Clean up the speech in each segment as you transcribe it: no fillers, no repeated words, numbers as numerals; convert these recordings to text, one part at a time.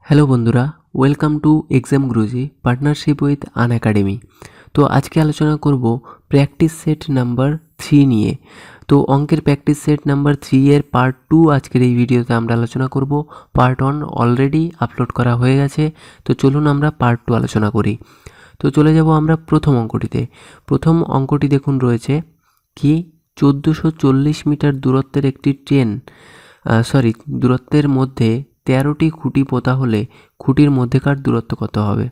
Hello বন্ধুরা, welcome to exam Guruji partnership with Unacademy. তো আজকে আলোচনা করব প্র্যাকটিস সেট নাম্বার 3 নিয়ে। তো অঙ্কের প্র্যাকটিস সেট নাম্বার 3 এর পার্ট 2 আজকের এই ভিডিওতে আমরা আলোচনা করব। পার্ট 1 অলরেডি আপলোড করা হয়ে গেছে, তো চলুন আমরা পার্ট 2 আলোচনা করি। তো চলে যাব আমরা প্রথম অঙ্কটিতে। প্রথম অঙ্কটি দেখুন রয়েছে কি 1440 মিটার দূরত্বের একটি ট্রেন দূরত্বের মধ্যে 13টি খুঁটি পোতা হলে খুঁটির মধ্যেকার দূরত্ব কত হবে।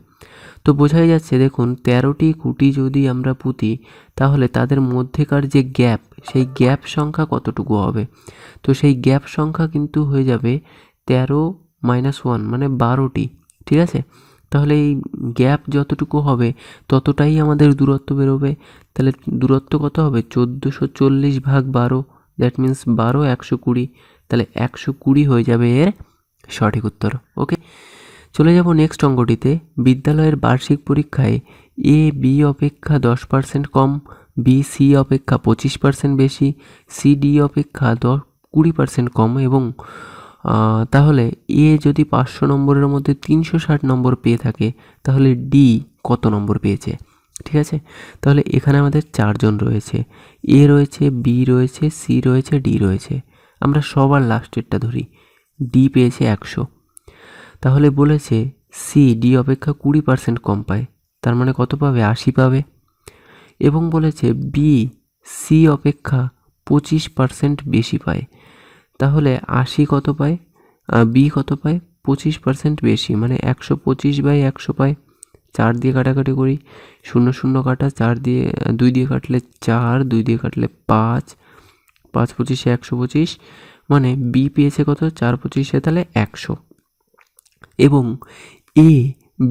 তো বোঝাই যাচ্ছে, দেখুন 13টি খুঁটি যদি আমরা পুঁতি তাহলে তাদের মধ্যেকার যে গ্যাপ, সেই গ্যাপ সংখ্যা কতটুকু হবে। তো সেই গ্যাপ সংখ্যা কিন্তু হয়ে যাবে 13 - 1 মানে 12টি। ঠিক আছে, তাহলে এই গ্যাপ যতটুকু হবে ততটাই আমাদের দূরত্ব বেরোবে। তাহলে দূরত্ব কত হবে 1440 ভাগ 12, দ্যাট মিন্স 12 120। তাহলে 120 হয়ে যাবে এর সঠিক উত্তর। ওকে, চলে যাব নেক্সট অঙ্কটিতে। বিদ্যালয়ের বার্ষিক পরীক্ষায় এ বি অপেক্ষা 10% কম, বি সি অপেক্ষা 25% বেশি, সি ডি অপেক্ষা 20% কম এবং তাহলে এ যদি 500 নম্বরের মধ্যে 360 নম্বর পেয়ে থাকে তাহলে ডি কত নম্বর পেয়েছে। ঠিক আছে, তাহলে এখানে আমাদের 4 জন রয়েছে, এ রয়েছে, বি রয়েছে, সি রয়েছে, ডি রয়েছে। আমরা সবার লাস্টেরটা ধরি, ডি পেয়েছে 100। তাহলে বলেছে সি ডি অপেক্ষা 20% কম পায়, তার মানে কত পাবে, 80 পাবে। এবং বলেছে বি সি অপেক্ষা 25% বেশি পায়, তাহলে 80 কত পায়, বি কত পায়, 25% বেশি, মানে 125/100 পায়। 4 দিয়ে কাটাকাটি করি, 0 0 কাটা, 4 দিয়ে 2 দিয়ে কাটলে 4, 2 দিয়ে কাটলে 5, 5 25 125, মানে বি পেয়েছে কত, 4 25, তাহলে 100। এবং এ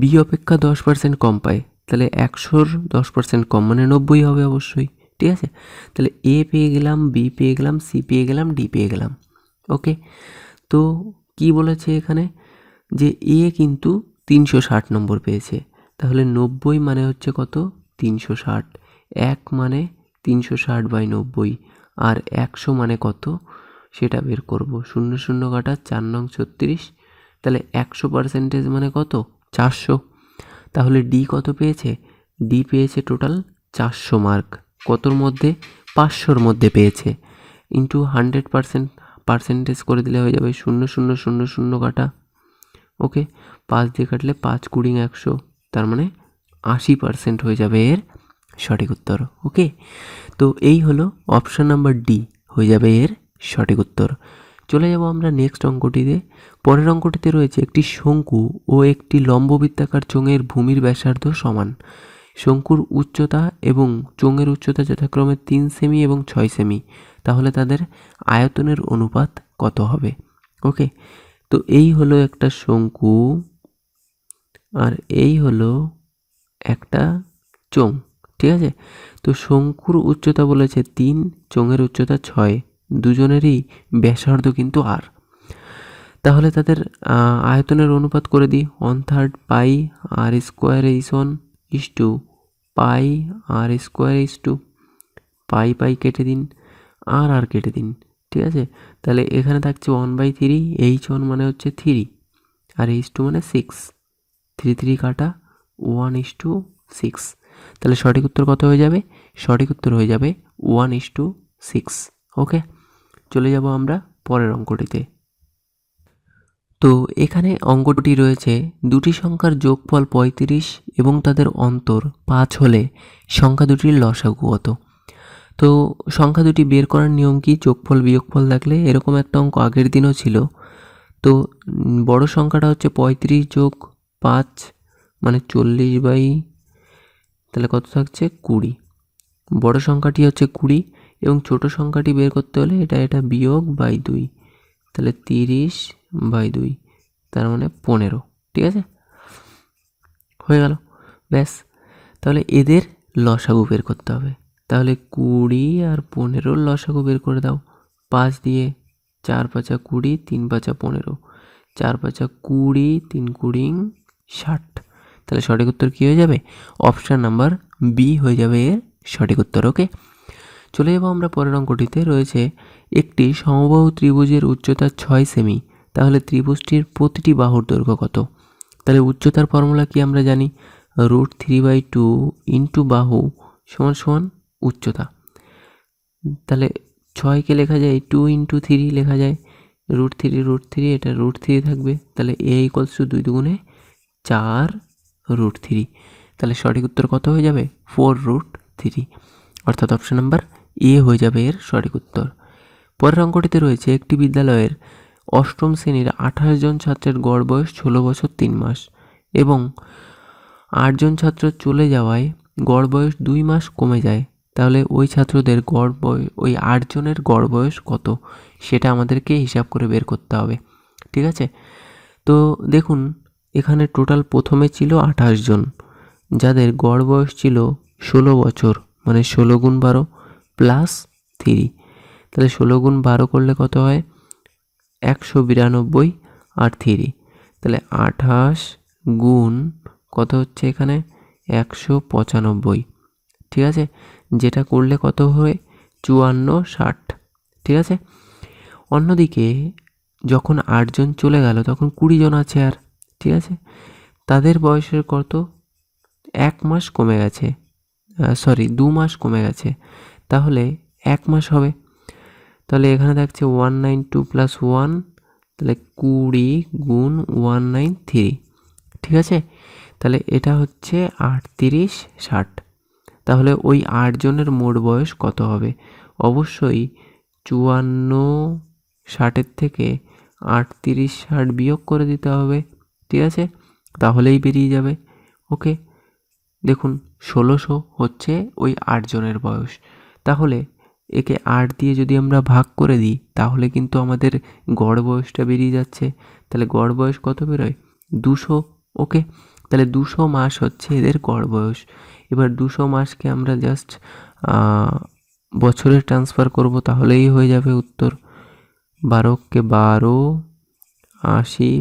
বি অপেক্ষা 10% কম পায়, তাহলে 100-র 10% কম মানে 90 হবে অবশ্যই। ঠিক আছে, তাহলে এ পেয়ে গেলাম, বি পেয়ে গেলাম, সি পেয়ে গেলাম, ডি পেয়ে গেলাম। ওকে, তো কি বলেছে এখানে যে এ কিন্তু 360 নম্বর পেয়েছে, তাহলে 90 মানে হচ্ছে কত, 360। 1 মানে 360/90, আর 100 মানে কত সেটা বের করব। 0 0 কাটা, 4 নং 36, তাহলে 100% মানে কত, 400। তাহলে ডি কত পেয়েছে, ডি পেয়েছে টোটাল 400 মার্ক। কতর মধ্যে, 500-র মধ্যে পেয়েছে। ইন্টু 100% পার্সেন্টেজ করে দিলে হয়ে যাবে 0 0 0 0 কাটা। ওকে, 5 দিয়ে কাটলে 5 20 100, তার মানে 80% হয়ে যাবে এর সঠিক উত্তর। ওকে, তো এই হলো অপশান নাম্বার ডি হয়ে যাবে এর সঠিক উত্তর। চলে যাব আমরা নেক্সট অঙ্কটিতে। পরের অঙ্কটিতে রয়েছে একটি শঙ্কু ও একটি লম্ববৃত্তাকার চোঙের ভূমির ব্যাসার্ধ সমান। শঙ্কুর উচ্চতা এবং চোঙের উচ্চতা যথাক্রমে 3 সেমি এবং 6 সেমি, তাহলে তাদের আয়তনের অনুপাত কত হবে। ওকে, তো এই হলো একটা শঙ্কু আর এই হলো একটা চোঙ। ঠিক আছে, তো শঙ্কুর উচ্চতা বলেছে 3, চোঙের উচ্চতা 6, দুজনেরই ব্যাসার্ধ কিন্তু আর। তাহলে তাদের আয়তনের অনুপাত করে দিই, 1/3 পাই আর স্কোয়ার H1 = পাই আর স্কোয়ার H2। পাই পাই কেটে দিন আর কেটে দিন। ঠিক আছে, তাহলে এখানে থাকছে 1/3, H1 মানে হচ্ছে 3 আর H2 মানে 6, 3 3 কাটা, 1:6। তাহলে সঠিক উত্তর কত হয়ে যাবে, সঠিক উত্তর হয়ে যাবে 1:6। ওকে, চলে যাব আমরা পরের অঙ্কটিতে। তো এখানে অঙ্কটি রয়েছে দুটি সংখ্যার যোগফল 35 এবং তাদের অন্তর 5 হলে সংখ্যা দুটির লসাগু কত। তো সংখ্যা দুটি বের করার নিয়ম কি, যোগফল বিয়োগফল থাকলে, এরকম একটা অঙ্ক আগের দিনও ছিল। তো বড় সংখ্যাটা হচ্ছে 35 যোগ 5 মানে 40 তাহলে কত থাকছে 20। বড় সংখ্যাটি হচ্ছে 20 এবং ছোট সংখ্যাটি বের করতে হলে এটা বিয়োগ বাই 2, তাহলে 30/2, তার মানে 15। ঠিক আছে, হয়ে গেল, ব্যাস। তাহলে এদের লসাগু বের করতে হবে। তাহলে 20 আর 15-র লসাগু বের করে দাও। 5 দিয়ে 4 × 5 = 20, 3 × 5 = 15, 4 × 5 = 20, 3 × 20 = 60। তাহলে সঠিক উত্তর কী হয়ে যাবে, অপশান নাম্বার বি হয়ে যাবে এর সঠিক উত্তর। ওকে, চলে যাবো আমরা পরের অঙ্কটিতে। রয়েছে একটি সমবাহু ত্রিভুজের উচ্চতা 6 সেমি, তাহলে ত্রিভুজটির প্রতিটি বাহুর দৈর্ঘ্য কত? তাহলে উচ্চতার ফর্মুলা কি আমরা জানি, √3/2 ইন্টু বাহু সমান সমান উচ্চতা। তাহলে 6কে লেখা যায় 2 × 3 লেখা যায়, √3 এটা √3 থাকবে। তাহলে a = 2 দুগুণে 4 √3। তাহলে সঠিক উত্তর কত হয়ে যাবে? 4√3, অর্থাৎ অপশন নাম্বার এ হয়ে যাবে এর সঠিক উত্তর। পরের অঙ্কটিতে রয়েছে একটি বিদ্যালয়ের অষ্টম শ্রেণীর 28 জন ছাত্রের গড় বয়স 16 বছর 3 মাস এবং 8 জন ছাত্র চলে যাওয়ায় গড় বয়স 2 মাস কমে যায়। তাহলে ওই ছাত্রদের গড় বয়স, ওই 8 জনের গড় বয়স কত, সেটা আমাদেরকে হিসাব করে বের করতে হবে। ঠিক আছে, তো দেখুন এখানে টোটাল প্রথমে ছিল 28 জন, যাদের গড় বয়স ছিল 16 বছর, মানে 16 × 12 + 3। তাহলে 16 × 12 করলে কত হয়? 192 আর 3, তাহলে 28 গুণ কত হচ্ছে এখানে 195। ঠিক আছে, যেটা করলে কত হয়? 54, 60। ঠিক আছে, অন্যদিকে যখন 8 জন চলে গেল তখন 20 জন আছে আর। ঠিক আছে, তাদের বয়সের কত? 1 মাস কমে গেছে, 2 মাস কমে গেছে, তাহলে 1 মাস হবে। তাহলে এখানে থাকছে 192 + 1, তাহলে 20 গুণ 193। ঠিক আছে, তাহলে এটা হচ্ছে 38, 60। তাহলে ওই 8 জনের মোট বয়স কত হবে? অবশ্যই 54, 60 থেকে 38, 60 বিয়োগ করে দিতে হবে। ঠিক আছে, তাহলেই বেরিয়ে যাবে। ওকে, দেখুন 1600 হচ্ছে ওই 8 জনের বয়স। তাহলে একে 8 দিয়ে যদি আমরা ভাগ করে দিই তাহলে কিন্তু আমাদের গড় বয়সটা বেরিয়ে যাচ্ছে। তাহলে গড় বয়স কত বেরোয়? 200। ওকে, তাহলে 200 মাস হচ্ছে এদের গড় বয়স। এবার 200 মাসকে আমরা জাস্ট বছরে ট্রান্সফার করব, তাহলেই হয়ে যাবে উত্তর। 12কে 12, 80,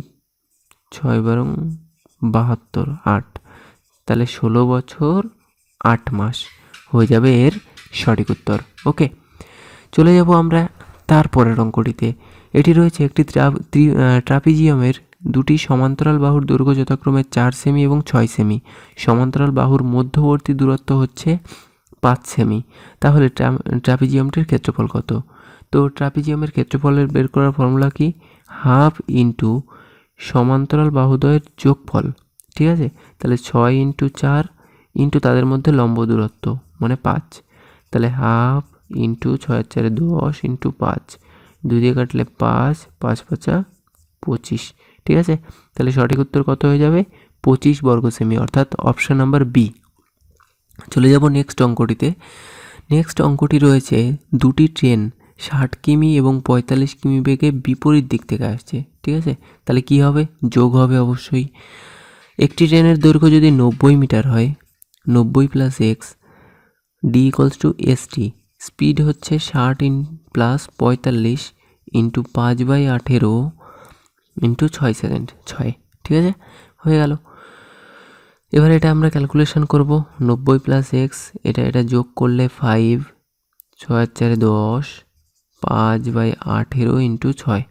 6 × 72, 8। তাহলে 16 বছর 8 মাস হয়ে যাবে এর সঠিক উত্তর। ওকে, চলে যাব আমরা তারপরের অঙ্কটিতে। এটি রয়েছে একটি ট্রাপিজিয়ামের দুটি সমান্তরাল বাহুর দৈর্ঘ্য যথাক্রমে 4 সেমি এবং 6 সেমি। সমান্তরাল বাহুর মধ্যবর্তী দূরত্ব হচ্ছে 5 সেমি। তাহলে ট্রাপিজিয়ামটির ক্ষেত্রফল কত? তো ট্রাপিজিয়ামের ক্ষেত্রফলের বের করার ফর্মুলা কি? হাফ ইন্টু সমান্তরাল বাহুদ্বয়ের যোগফল। ঠিক আছে, তাহলে 6 × 4 ইন্টু তাদের মধ্যে লম্ব দূরত্ব মানে 5। তাহলে হাফ ইন্টু 6 × 4 = 10 ইন্টু 5, 2 দিয়ে কাটলে 5, 5 × 5 = 25। ঠিক আছে, তাহলে সঠিক উত্তর কত হয়ে যাবে? 25 বর্গ সেমি, অর্থাৎ অপশন নাম্বার বি। চলে যাব নেক্সট অঙ্কটিতে। নেক্সট অঙ্কটি রয়েছে দুটি ট্রেন 60 কিমি এবং 45 কিমি বেগে বিপরীত দিক থেকে আসছে। ঠিক আছে, তাহলে কি হবে? যোগ হবে অবশ্যই। একটি ট্রেনের দৈর্ঘ্য যদি 90 মিটার হয়, 90 + x, d = st, স্পিড হচ্ছে 60 + 45 ইন্টু 5/18 ইন্টু 6 সেকেন্ড, 6। ঠিক আছে, হয়ে গেল। এবার এটা আমরা ক্যালকুলেশন করব। 90 + x, এটা যোগ করলে 5, 6 × 4 = 10, 5/18 ইন্টু 6,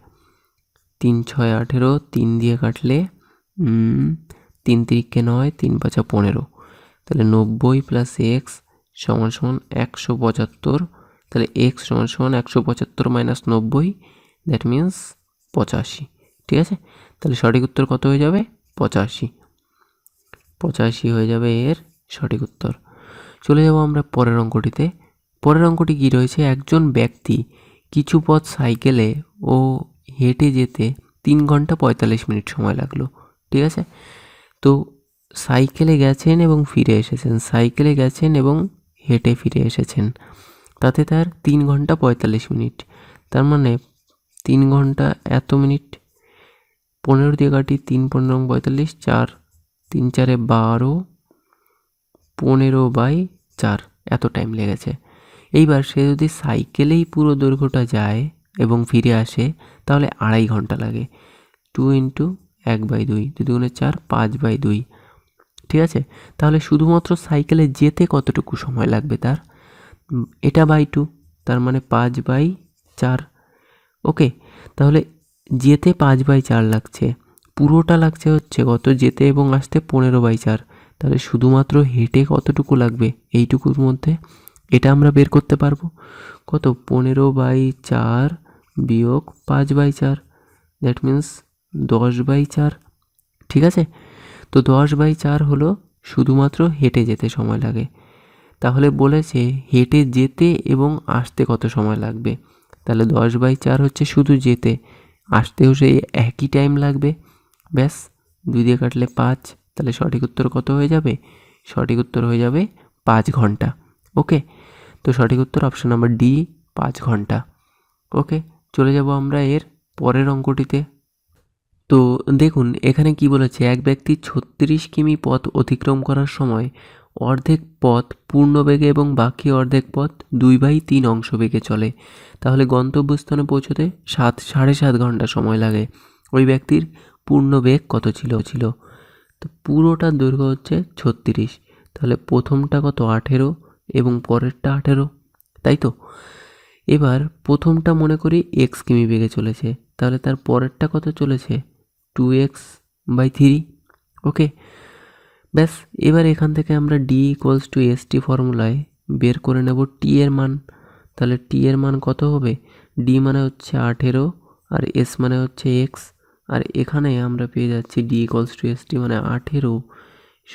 3 × 6 = 18, 3 দিয়ে কাটলে 3 × 3 = 9, 3 × 5 = 15। তাহলে 90 + x সমান সমান 175। তাহলে x সমান সমান 175 - 90, দ্যাট মিন্স 85। ঠিক আছে, তাহলে সঠিক উত্তর কত হয়ে যাবে? 85। 85 হয়ে যাবে এর সঠিক উত্তর। চলে যাব আমরা পরের অঙ্কটিতে। পরের অঙ্কটি কি রয়েছে? একজন ব্যক্তি কিছু পথ সাইকেলে ও হেঁটে যেতে 3 ঘন্টা 45 মিনিট সময় লাগলো। ঠিক আছে, তো সাইকেলে গেছেন এবং ফিরে এসেছেন, সাইকেলে গেছেন এবং হেঁটে ফিরে এসেছেন, তাতে তার 3 ঘন্টা 45 মিনিট। তার মানে 3 ঘন্টা এত মিনিট, 15 দিয়ে কাটি, 3 × 15 = 45, 4, 3 × 4 = 12, 15/4 এত টাইম লেগেছে। এইবার সে যদি সাইকেলেই পুরো দৈর্ঘ্যটা যায় এবং ফিরে আসে তাহলে 2.5 ঘন্টা লাগে। 2 × 1/2, 2 × 4, 5/2। ঠিক আছে, তাহলে শুধুমাত্র সাইকেলে যেতে কতটুকু সময় লাগবে তার? এটা বাই 2, তার মানে 5/4। ওকে, তাহলে যেতে 5/4 লাগছে, পুরোটা লাগছে হচ্ছে কত, যেতে এবং আসতে 15/4। তাহলে শুধুমাত্র হেঁটে কতটুকু লাগবে এইটুকুর মধ্যে, এটা আমরা বের করতে পারবো। কত, 15/4 বিয়োগ 5/4, দ্যাট মিন্স 10/4। ঠিক আছে, তো 10/4 হলো শুধুমাত্র হেঁটে যেতে সময় লাগে। তাহলে বলেছে হেঁটে যেতে এবং আসতে কত সময় লাগবে, তাহলে 10/4 হচ্ছে শুধু যেতে, আসতেও সেই একই টাইম লাগবে। ব্যাস, 2 দিয়ে কাটলে 5, তাহলে সঠিক উত্তর কত হয়ে যাবে? সঠিক উত্তর হয়ে যাবে 5 ঘন্টা। ওকে, তো সঠিক উত্তর অপশন নাম্বার ডি, 5 ঘন্টা। ওকে, চলে যাব আমরা এর পরের অঙ্কটিতে। তো দেখুন এখানে কি বলেছে, এক ব্যক্তি 36 কিমি পথ অতিক্রম করার সময় অর্ধেক পথ পূর্ণ বেগে এবং বাকি অর্ধেক পথ 2/3 অংশ বেগে চলে, তাহলে গন্তব্যস্থানে পৌঁছতে 7.5 ঘন্টা সময় লাগে। ওই ব্যক্তির পূর্ণ বেগ কত ছিল? তো পুরোটার দৈর্ঘ্য হচ্ছে 36, তাহলে প্রথমটা কত, 18 এবং পরেরটা 18, তাই তো? এবার প্রথমটা মনে করি x কিমি বেগে চলেছে, তাহলে তার পরেরটা কত চলেছে? 2x/3। ওকে, ব্যাস, এবার এখান থেকে আমরা d = st ফর্মুলায় বের করে নেব t এর মান। তাহলে t এর মান কত হবে? d মানে হচ্ছে 18 আর s মানে হচ্ছে x, আর এখানে আমরা পেয়ে যাচ্ছি d = st মানে 18 =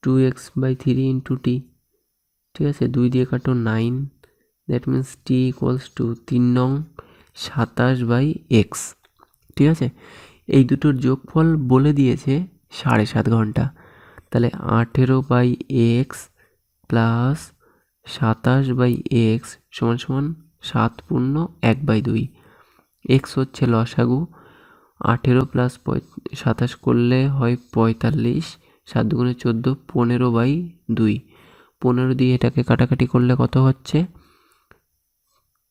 2x/3 × t। ঠিক আছে, 2 দিয়ে কাটো 9, দ্যাট মিন্স t = 3 নং 27/x। ঠিক আছে, এই দুটোর যোগফল বলে দিয়েছে 7.5 ঘন্টা, তাহলে 18/x প্লাস 27/x = 7 পূর্ণ 1/2। এক্স হচ্ছে লসাগু, 18 প্লাস 27 করলে হয় 45, 7 দুগুণে 14, 15/2। 15 দিয়ে এটাকে কাটাকাটি করলে কত হচ্ছে?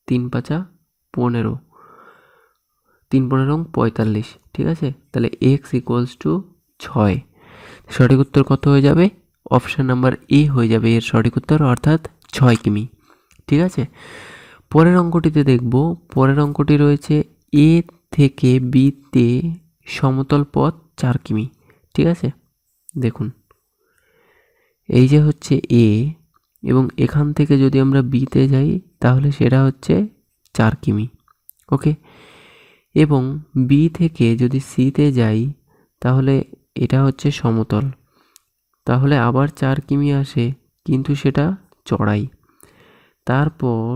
3 × 5 = 15, 3 × 15 = 45। ঠিক আছে, তাহলে x = 6। সঠিক উত্তর কত হয়ে যাবে? অপশান নাম্বার এ হয়ে যাবে এর সঠিক উত্তর, অর্থাৎ 6 কিমি। ঠিক আছে, পরের অঙ্কটিতে দেখব। পরের অঙ্কটি রয়েছে এ থেকে বিতে সমতল পথ 4 কিমি। ঠিক আছে, দেখুন এই যে হচ্ছে এ, এবং এখান থেকে যদি আমরা বিতে যাই তাহলে সেটা হচ্ছে 4 কিমি। ওকে, এবং বি থেকে যদি সিতে যাই তাহলে এটা হচ্ছে সমতল, তাহলে আবার 4 কিমি আসে, কিন্তু সেটা চড়াই। তারপর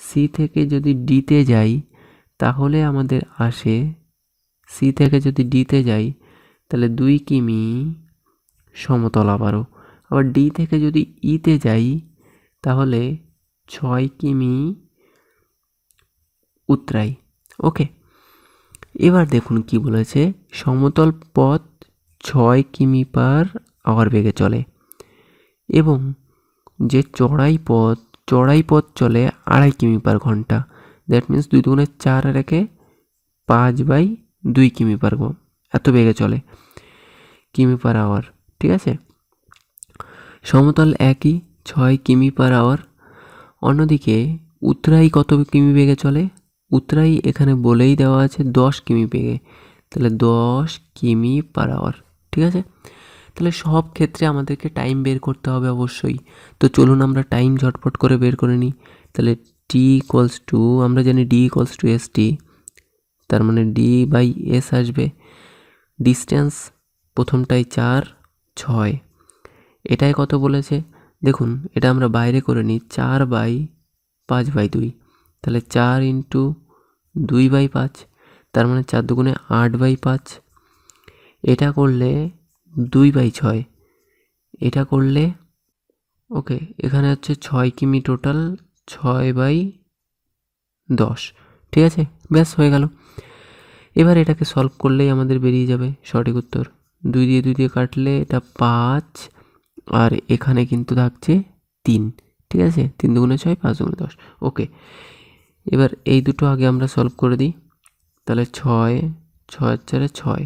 সি থেকে যদি ডিতে যাই তাহলে আমাদের আসে, সি থেকে যদি ডিতে যাই তাহলে 2 কিমি সমতল আবারও। আবার ডি থেকে যদি ইতে যাই তাহলে 6 কিমি উতরাই। ওকে, এবার দেখুন কি বলেছে, সমতল পথ 6 কিমি/আওয়ার বেগে চলে এবং যে চড়াই পথ চলে 2.5 কিমি/ঘন্টা। দ্যাট মিন্স 2 দুগুণে 4 আর 1 5/2 কিমি/ঘন্টা, এত বেগে চলে কিমি/আওয়ার। ঠিক আছে, সমতল একই 6 কিমি/আওয়ার। অন্যদিকে উতরাই কত কিমি বেগে চলে? উতরাই এখানে বলেই দেওয়া আছে 10 কিমি বেগে, তাহলে 10 কিমি/আওয়ার। ঠিক আছে, তাহলে সব ক্ষেত্রে আমাদেরকে টাইম বের করতে হবে অবশ্যই। তো চলুন আমরা টাইম ঝটপট করে বের করে নিই। তাহলে আমরা জানি d = st, তার মানে d/s আসবে। ডিস্টেন্স প্রথমটাই 4, 6, এটাই কত বলেছে দেখুন, এটা আমরা বাইরে করে নিই, 4/5/2, তাহলে 4 × 2/5, তার মানে 4 দুগুণে 8/5। এটা করলে 2/6, এটা করলে ওকে, এখানে হচ্ছে 6 কিমি টোটাল, 6/10। ঠিক আছে, ব্যাস হয়ে গেল। এবার এটাকে সলভ করলেই আমাদের বেরিয়ে যাবে সঠিক উত্তর। 2 দিয়ে কাটলে এটা 5, আর এখানে কিন্তু থাকছে 3। ঠিক আছে, 3 দুগুণে 6, 5 দুগুণে 10। ওকে, এবার এই দুটো আগে আমরা সলভ করে দিই। তাহলে 6, 6 আর 4 6,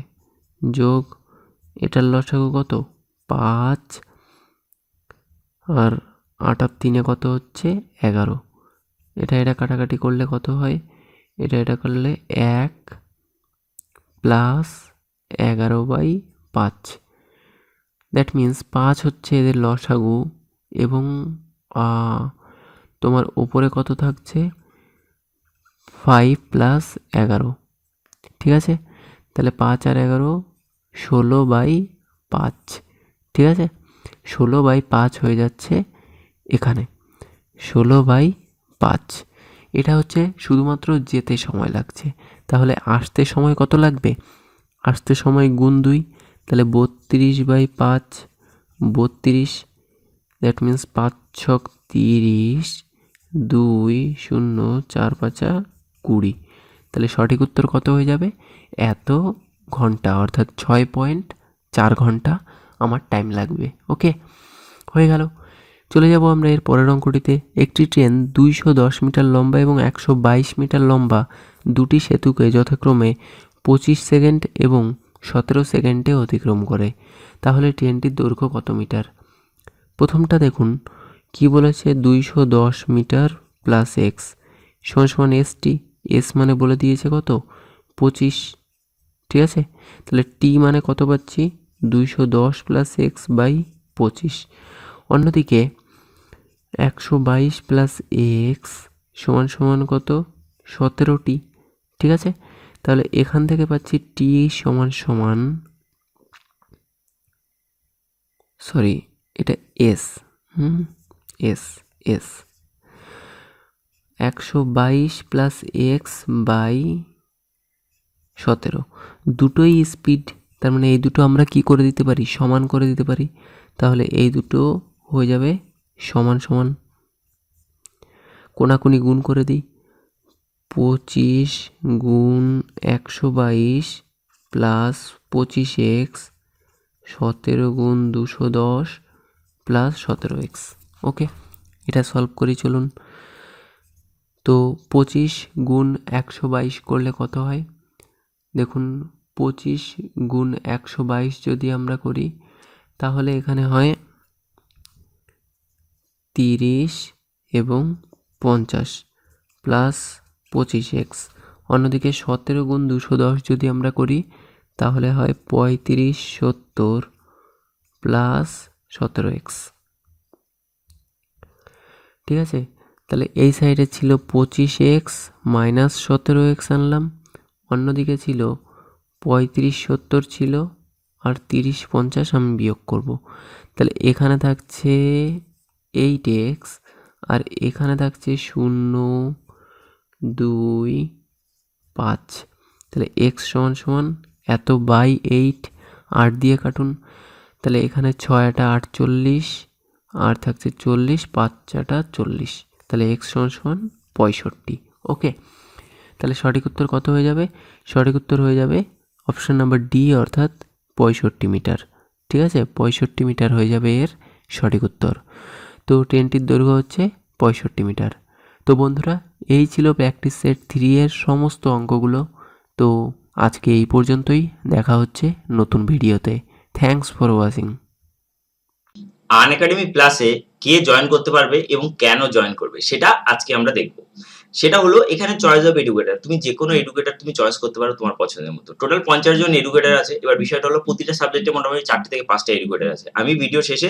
যোগ এটার লসাগু কত? 5, আর 8 আর 3 কত হচ্ছে? 11। এটা কাটাকাটি করলে কত হয়? এটা করলে 1 প্লাস 11/5, দ্যাট মিন্স 5 হচ্ছে এদের লসাগু এবং তোমার ওপরে কত থাকছে 5 প্লাস 11, ঠিক আছে। তাহলে 5 আর 11 16/5, ঠিক আছে। 16/5 হয়ে যাচ্ছে এখানে 16/5। এটা হচ্ছে শুধুমাত্র যেতে সময় লাগছে, তাহলে আসতে সময় কত লাগবে? আসতে সময় গুণ 2, তাহলে 32/5, 32, দ্যাট মিন্স 5 ছক 30, 2 0 4 5 20। তাহলে সঠিক উত্তর কত হয়ে যাবে? এত ঘন্টা, অর্থাৎ 6.4 ঘন্টা আমার টাইম লাগবে। ওকে, হয়ে গেল। চলে যাব আমরা এর পরের অঙ্কটিতে। একটি ট্রেন 210 মিটার লম্বা এবং 122 মিটার লম্বা দুটি সেতুকে যথাক্রমে 25 সেকেন্ড এবং 17 সেকেন্ডে অতিক্রম করে, তাহলে ট্রেনটির দৈর্ঘ্য কত মিটার? প্রথমটা দেখুন কি বলেছে, 210 মিটার প্লাস এক্স সমান এসটি। এস মানে বলে দিয়েছে কত? 25, ঠিক আছে। তাহলে টি মানে কত পাচ্ছি? 210 প্লাস এক্স বাই 25। অন্যদিকে 122 প্লাস এক্স সমান কত? 17টি, ঠিক আছে। তাহলে এখান থেকে পাচ্ছি টি সমান সরি এটা S, S S 122 plus X by 17, দুটোই স্পিড, তার মানে এই দুটো আমরা কি করে দিতে পারি? সমান করে দিতে পারি। তাহলে এই দুটো হয়ে যাবে সমান, কোনাকুনি গুণ করে দিই। 25 গুণ 122 প্লাস 25x 17 গুণ 210 প্লাস 17x। ওকে, এটা সলভ করি চলুন। তো 25 গুণ 122 করলে কত হয়? দেখুন 25 গুণ 122 যদি আমরা করি তাহলে এখানে হয় 30 এবং 50 প্লাস 25x। অন্যদিকে 17 গুণ 210 যদি আমরা করি তাহলে হয় 35 70 প্লাস 17x, ঠিক আছে। তাহলে এই সাইডে ছিল 25x মাইনাস 17x আনলাম, অন্যদিকে ছিল 35 70 ছিল, আর 30 50 আমি বিয়োগ করব। তাহলে এখানে থাকছে 8x আর এখানে থাকছে 0 2 5। তাহলে x সমান এত বাই 8, 8 দিয়ে কাটুন। তাহলে এখানে 6 আটা 48 আর থাকছে 40, 5 আটা 40, তাহলে x সমান 65। ওকে, তাহলে সঠিক উত্তর কত হয়ে যাবে? সঠিক উত্তর হয়ে যাবে অপশন নাম্বার ডি, অর্থাৎ 65 মিটার, ঠিক আছে। 65 মিটার হয়ে যাবে এর সঠিক উত্তর। তো ট্রেনটির দৈর্ঘ্য হচ্ছে 65 মিটার। তো বন্ধুরা, এই ছিল প্র্যাকটিস সেট 3 এর সমস্ত অঙ্কগুলো। তো আজকে এই পর্যন্তই, দেখা হচ্ছে নতুন ভিডিওতে। Thanks for watching. আনএকাডেমি প্লাসে কে জয়েন করতে পারবে এবং কেন জয়েন করবে সেটা আজকে আমরা দেখব। সেটা হলো এখানে চয়েস অফ এডুকেটর, তুমি যে কোনো এডুকেটর তুমি চয়েস করতে পারো তোমার পছন্দের মতো। টোটাল 50 জন এডুকেটর আছে। এবার বিষয়টা হলো প্রতিটা সাবজেক্টে মোটামুটি 4 থেকে 5টা এডুকেটর আছে। আমি ভিডিও শেষে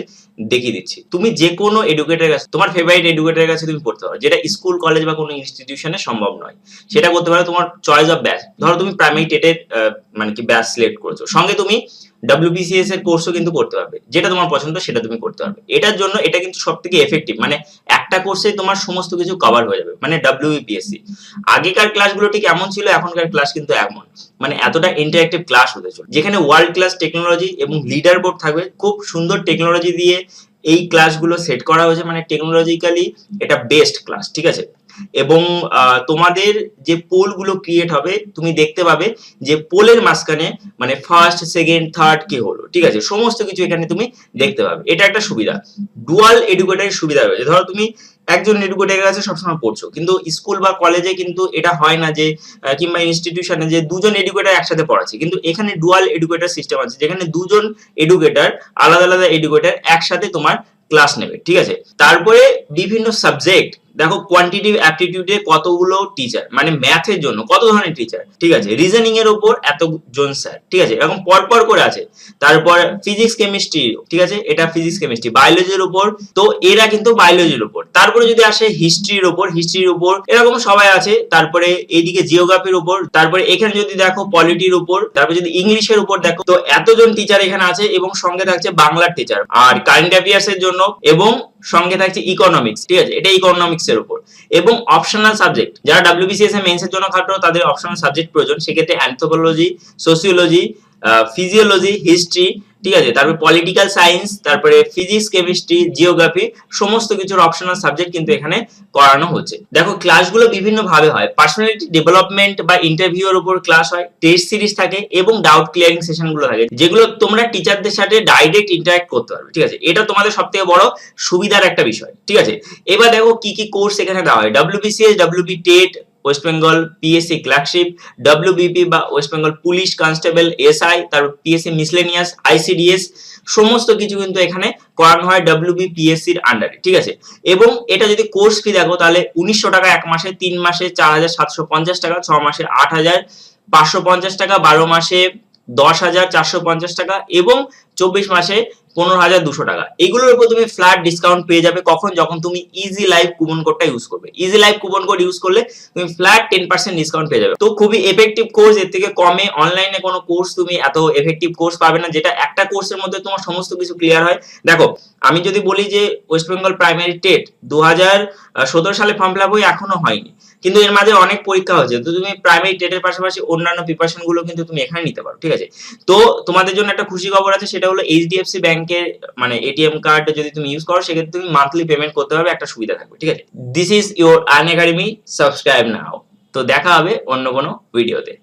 দেখিয়ে দিচ্ছি। তুমি যে কোনো এডুকেটরের কাছে, তোমার ফেভারিট এডুকেটরের কাছে তুমি পড়তে পারো, যেটা স্কুল কলেজ বা কোনো ইনস্টিটিউশনে সম্ভব নয়। সেটা করতে পারো তোমার চয়েস অফ ব্যাচ। ধরো তুমি প্রাইমারি টেটের মানে কি ব্যাচ সিলেক্ট করেছো, সঙ্গে তুমি WBCS এর কোর্সও কিন্তু করতে পারবে। যেটা তোমার পছন্দ সেটা তুমি করতে পারবে। এটার জন্য এটা কিন্তু সবথেকে এফেক্টিভ, মানে একটা কোর্সেই তোমার সমস্ত কিছু কভার হয়ে যাবে, মানে WBPSC। আগেকার ক্লাসগুলো ঠিক এমন ছিল, এখনকার ক্লাস কিন্তু এমন, মানে এতটা ইন্টারঅ্যাক্টিভ ক্লাস হতে চলে, যেখানে ওয়ার্ল্ড ক্লাস টেকনোলজি এবং লিডার বোর্ড থাকবে। খুব সুন্দর টেকনোলজি দিয়ে এই ক্লাসগুলো সেট করা হয়েছে, মানে টেকনোলজিক্যালি এটা বেস্ট ক্লাস, ঠিক আছে। এবং তোমাদের যে পোল গুলো ক্রিয়েট হবে, তুমি দেখতে পাবে যে পোলের মাঝখানে মানে ফার্স্ট সেকেন্ড থার্ড কি হলো, ঠিক আছে, সমস্ত কিছু এখানে তুমি দেখতে পাবে। এটা একটা সুবিধা। ডুয়াল এডুকেটরের সুবিধা রয়েছে। ধরো তুমি একজন এডুকেটরের কাছে সবসময় পড়ছো, কিন্তু স্কুল বা কলেজে কিন্তু এটা হয় না যে কিংবা ইনস্টিটিউশনে যে দুজন এডুকেটর একসাথে পড়াচ্ছে, কিন্তু এখানে ডুয়াল এডুকেটর সিস্টেম আছে, যেখানে দুজন এডুকেটর আলাদা আলাদা এডুকেটর একসাথে তোমার ক্লাস নেবে, ঠিক আছে। তারপরে বিভিন্ন সাবজেক্ট দেখো কোয়ান্টিটিভ অ্যাপটিটিউডে কতগুলো টিচার, মানে ম্যাথের জন্য কত ধরনের টিচার, ঠিক আছে, রিজনিং এর উপর এতজন স্যার, ঠিক আছে, এরকম পরপর করে আছে। তারপর ফিজিক্স কেমিস্ট্রি, ঠিক আছে, এটা ফিজিক্স কেমিস্ট্রি, বায়োলজির উপর, তো এরা কিন্তু বায়োলজির উপর। তারপরে যদি আসে হিস্ট্রির উপর এরকম সবাই আছে। তারপরে এইদিকে জিওগ্রাফির উপর, তারপরে এখানে যদি দেখো পলিটির উপর, তারপরে যদি ইংলিশের উপর দেখো, তো এতজন টিচার এখানে আছে এবং সঙ্গে থাকছে বাংলার টিচার আর কারেন্ট অ্যাফেয়ার্স এর জন্য, এবং সঙ্গে থাকছে ইকোনমিক্স, ঠিক আছে, এটা ইকোনমিক্স এর উপর, এবং অপশনাল সাবজেক্ট যারা ডাব্লিউবিসিএস এ মেন্স এর জন্য খাটো তাদের অপশনাল সাবজেক্ট প্রয়োজন, সেক্ষেত্রে অ্যানথ্রোপোলজি, সোসিওলজি, ফিজিওলজি, হিস্ট্রি, ঠিক আছে, তারপরে পলিটিক্যাল সায়েন্স, তারপরে ফিজিক্স কেমিস্ট্রি, জিওগ্রাফি, সমস্ত কিছুর অপশনাল সাবজেক্ট কিন্তু এখানে করানো হচ্ছে। দেখো ক্লাসগুলো বিভিন্ন ভাবে হয়, পার্সোনালিটি ডেভেলপমেন্ট বা ইন্টারভিউ এর উপর ক্লাস হয়, টেস্ট সিরিজ থাকে এবং ডাউট ক্লিয়ারিং সেশন গুলো থাকে, যেগুলো তোমরা টিচারদের সাথে ডাইরেক্ট ইন্টারঅ্যাক্ট করতে পারবে, ঠিক আছে, এটা তোমাদের সবথেকে বড় সুবিধার একটা বিষয়, ঠিক আছে। এবার দেখো কি কি কোর্স এখানে দেওয়া হয়, WBCS, WB TET, West Bengal PSC clerkship, WBP বা West Bengal police constable, SI, তারপর পিএসসি মিসলেনিয়াস, আইসিডিএস, সমস্ত কিছু কিন্তু এখানে করানো হয় ডব্লিউবিপিএসসির আন্ডারে, ঠিক আছে। এবং এটা যদি কোর্স ফি দেখো তাহলে 1900 টাকা এক মাসে, 3 মাসে 4750 টাকা, 6 মাসে 8550 টাকা, 12 মাসে 10,450 টাকা এবং 24 মাসে 15,200 টাকা। এগুলোর উপর তুমি ফ্ল্যাট ডিসকাউন্ট পেয়ে যাবে কখন, যখন তুমি ইজি লাইফ কুপন কোডটা ইউজ করবে। Easy life coupon code use করলে তুমি ফ্ল্যাট 10% ডিসকাউন্ট পেয়ে যাবে। তো খুবই এফেক্টিভ কোর্স, এর থেকে কমে অনলাইনে কোনো কোর্স তুমি এত এফেক্টিভ কোর্স পাবে না, যেটা একটা কোর্সের মধ্যে তোমার সমস্ত কিছু ক্লিয়ার হয়। দেখো আমি যদি বলি যে ওয়েস্ট বেঙ্গল প্রাইমারি টেট 2017 সালে ফর্ম ফিল আপ হয়ে এখনো হয়নি, কিন্তু এর মাঝে অনেক পরীক্ষা হয়েছে, তো তুমি প্রাইমারি টেটের পাশাপাশি অন্যান্য প্রিপারেশন গুলো কিন্তু তুমি এখানে নিতে পারো, ঠিক আছে। তো তোমাদের জন্য একটা খুশি খবর আছে, সেটা হলো এইচডিএফসি ব্যাংকের মানে এটিএম কার্ড যদি তুমি ইউজ করো সেক্ষেত্রে তুমি মান্থলি পেমেন্ট করতে পারবে, একটা সুবিধা থাকবে, ঠিক আছে। This is your Earn Academy, subscribe now. তো দেখা হবে অন্য কোনো ভিডিওতে।